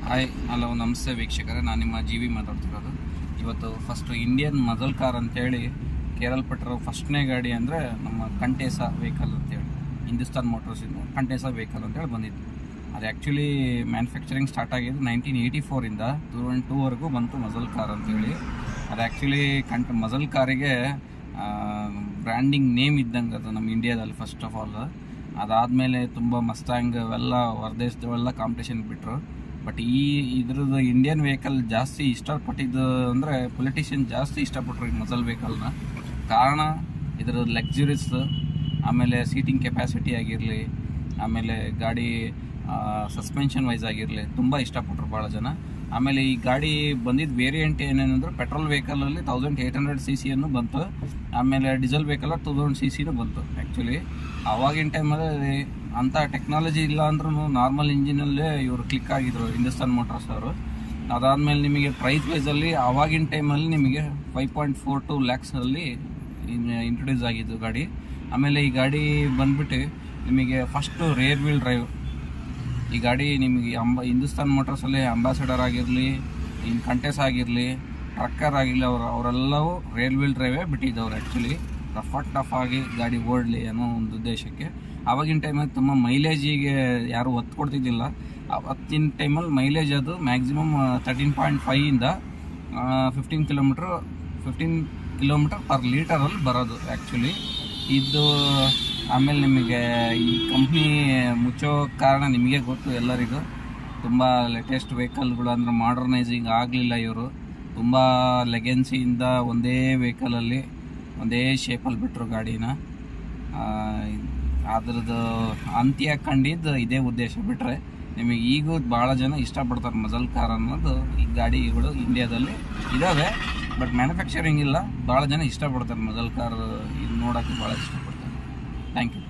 Hi hello ನಮಸ್ತೆ ವೀಕ್ಷಕರೇ, ನಾನು ನಿಮ್ಮ ಜಿ ಮಾತಾಡ್ತಿರೋದು. ಇವತ್ತು ಫಸ್ಟು ಇಂಡಿಯನ್ ಮಜಲ್ ಕಾರ್ ಅಂತೇಳಿ ಕೇರಳಪಟ್ಟಿರೋ ಫಸ್ಟ್ನೇ ಗಾಡಿ ಅಂದರೆ ನಮ್ಮ ಕಂಟೇಸಾ ವೆಹಿಕಲ್ ಅಂತೇಳಿ, ಹಿಂದೂಸ್ತಾನ್ ಮೋಟರ್ಸಿಂದ ಕಂಟೇಸಾ ವೆಹಿಕಲ್ ಅಂತೇಳಿ ಬಂದಿತ್ತು. ಅದು ಆ್ಯಕ್ಚುಲಿ ಮ್ಯಾನುಫ್ಯಾಕ್ಚರಿಂಗ್ ಸ್ಟಾರ್ಟ್ ಆಗಿದ್ದು 1984ಇಂದ 2002ವರೆಗೂ ಬಂತು ಮಜಲ್ ಕಾರ್ ಅಂತೇಳಿ. ಅದು ಆ್ಯಕ್ಚುಲಿ ಮಜಲ್ ಕಾರಿಗೆ ಬ್ರ್ಯಾಂಡಿಂಗ್ ನೇಮ್ ಇದ್ದಂಗೆ ಅದು ನಮ್ಮ ಇಂಡಿಯಾದಲ್ಲಿ ಫಸ್ಟ್ ಆಫ್ ಆಲ್. ಅದಾದಮೇಲೆ ತುಂಬ ಮಸ್ತಾಂಗ್ ಅವೆಲ್ಲ ಹೊರದೇಶದವೆಲ್ಲ ಕಾಂಪಿಟೇಷನ್ ಬಿಟ್ಟರು. ಬಟ್ ಇದ್ರದ್ದು ಇಂಡಿಯನ್ ವೆಹಿಕಲ್ ಜಾಸ್ತಿ ಇಷ್ಟಪಟ್ಟಿದ್ದು ಅಂದರೆ ಪೊಲಿಟಿಷಿಯನ್ ಜಾಸ್ತಿ ಇಷ್ಟಪಟ್ಟರು ಈ ಮಜಲ್ ವೆಹಿಕಲ್ನ. ಕಾರಣ ಇದರ ಲಕ್ಸುರಿಯಸ್, ಆಮೇಲೆ ಸೀಟಿಂಗ್ ಕೆಪಾಸಿಟಿ ಆಗಿರಲಿ, ಆಮೇಲೆ ಗಾಡಿ ಸಸ್ಪೆನ್ಷನ್ ವೈಸ್ ಆಗಿರಲಿ ತುಂಬ ಇಷ್ಟಪಟ್ಟರು ಭಾಳ ಜನ. ಆಮೇಲೆ ಈ ಗಾಡಿ ಬಂದಿದ್ದು ವೇರಿಯಂಟ್ ಏನೇನಂದ್ರೆ ಪೆಟ್ರೋಲ್ ವೆಹಿಕಲಲ್ಲಿ 1800 cc ಬಂತು, ಆಮೇಲೆ ಡೀಸೆಲ್ ವೆಹಿಕಲ್ 2000 cc ಬಂತು. ಆ್ಯಕ್ಚುಲಿ ಆವಾಗಿನ ಟೈಮಲ್ಲಿ ಅಂಥ ಟೆಕ್ನಾಲಜಿ ಇಲ್ಲ ಅಂದ್ರೂ ನಾರ್ಮಲ್ ಇಂಜಿನಲ್ಲೇ ಇವರು ಕ್ಲಿಕ್ ಆಗಿದ್ರು ಹಿಂದೂಸ್ತಾನ್ ಮೋಟಾರ್ಸ್ ಅವರು. ಅದಾದಮೇಲೆ ನಿಮಗೆ ಪ್ರೈಸ್ ವೈಸಲ್ಲಿ ಆವಾಗಿನ ಟೈಮಲ್ಲಿ ನಿಮಗೆ 5.42 lakhsಲ್ಲಿ ಇಂಟ್ರೊಡ್ಯೂಸ್ ಆಗಿದ್ದು ಗಾಡಿ. ಆಮೇಲೆ ಈ ಗಾಡಿ ಬಂದ್ಬಿಟ್ಟು ನಿಮಗೆ ಫಸ್ಟು ರೇರ್ ವೀಲ್ ಡ್ರೈವ್. ಈ ಗಾಡಿ ನಿಮಗೆ ಹಿಂದೂಸ್ತಾನ್ ಮೋಟರ್ಸಲ್ಲಿ ಅಂಬಾಸಿಡರ್ ಆಗಿರಲಿ, ಇನ್ನು ಕಂಟೆಸ್ ಆಗಿರಲಿ, ಟ್ರಕ್ಕರ್ ಆಗಿರಲಿ, ಅವರೆಲ್ಲವೂ ರೇರ್ ವೀಲ್ ಡ್ರೈವೇ ಬಿಟ್ಟಿದ್ದವ್ರು. ಆ್ಯಕ್ಚುಲಿ ಟಫ್ ಆಗಿ ಗಾಡಿ ಓಡಲಿ ಅನ್ನೋ ಒಂದು ಉದ್ದೇಶಕ್ಕೆ. ಆವಾಗಿನ ಟೈಮಲ್ಲಿ ತುಂಬ ಮೈಲೇಜಿಗೆ ಯಾರು ಒತ್ತು ಕೊಡ್ತಿದ್ದಿಲ್ಲ. ಅವತ್ತಿನ ಟೈಮಲ್ಲಿ ಮೈಲೇಜ್ ಅದು ಮ್ಯಾಕ್ಸಿಮಮ್ 13.5ಇಂದ 15 ಕಿಲೋಮೀಟರ್ ಪರ್ ಲೀಟರಲ್ಲಿ ಬರೋದು ಆ್ಯಕ್ಚುಲಿ ಇದು. ಆಮೇಲೆ ನಿಮಗೆ ಈ ಕಂಪ್ನಿ ಮುಚ್ಚೋ ಕಾರಣ ನಿಮಗೆ ಗೊತ್ತು ಎಲ್ಲರಿಗೂ. ತುಂಬ ಲೇಟೆಸ್ಟ್ ವೆಹಿಕಲ್ಗಳು ಅಂದರೆ ಮಾಡರ್ನೈಸಿಂಗ್ ಆಗಲಿಲ್ಲ ಇವರು. ತುಂಬ ಲೆಗೆನ್ಸಿಯಿಂದ ಒಂದೇ ವೆಹಿಕಲಲ್ಲಿ ಒಂದೇ ಶೇಪಲ್ಲಿ ಬಿಟ್ಟರು ಗಾಡಿನ. ಅದ್ರದ್ದು ಅಂತ್ಯ ಕಂಡಿದ್ದು ಇದೇ ಉದ್ದೇಶ. ಬಿಟ್ಟರೆ ನಿಮಗೆ ಈಗೂ ಭಾಳ ಜನ ಇಷ್ಟಪಡ್ತಾರೆ ಮಜಲ್ ಕಾರ್ ಅನ್ನೋದು. ಈ ಗಾಡಿಗಳು ಇಂಡಿಯಾದಲ್ಲಿ ಇದ್ದಾವೆ, ಬಟ್ ಮ್ಯಾನುಫ್ಯಾಕ್ಚರಿಂಗ್ ಇಲ್ಲ. ಭಾಳ ಜನ ಇಷ್ಟಪಡ್ತಾರೆ ಮಜಲ್ ಕಾರ್, ಇದು ನೋಡೋಕ್ಕೆ ಭಾಳ ಇಷ್ಟಪಡ್ತಾರೆ. Thank you.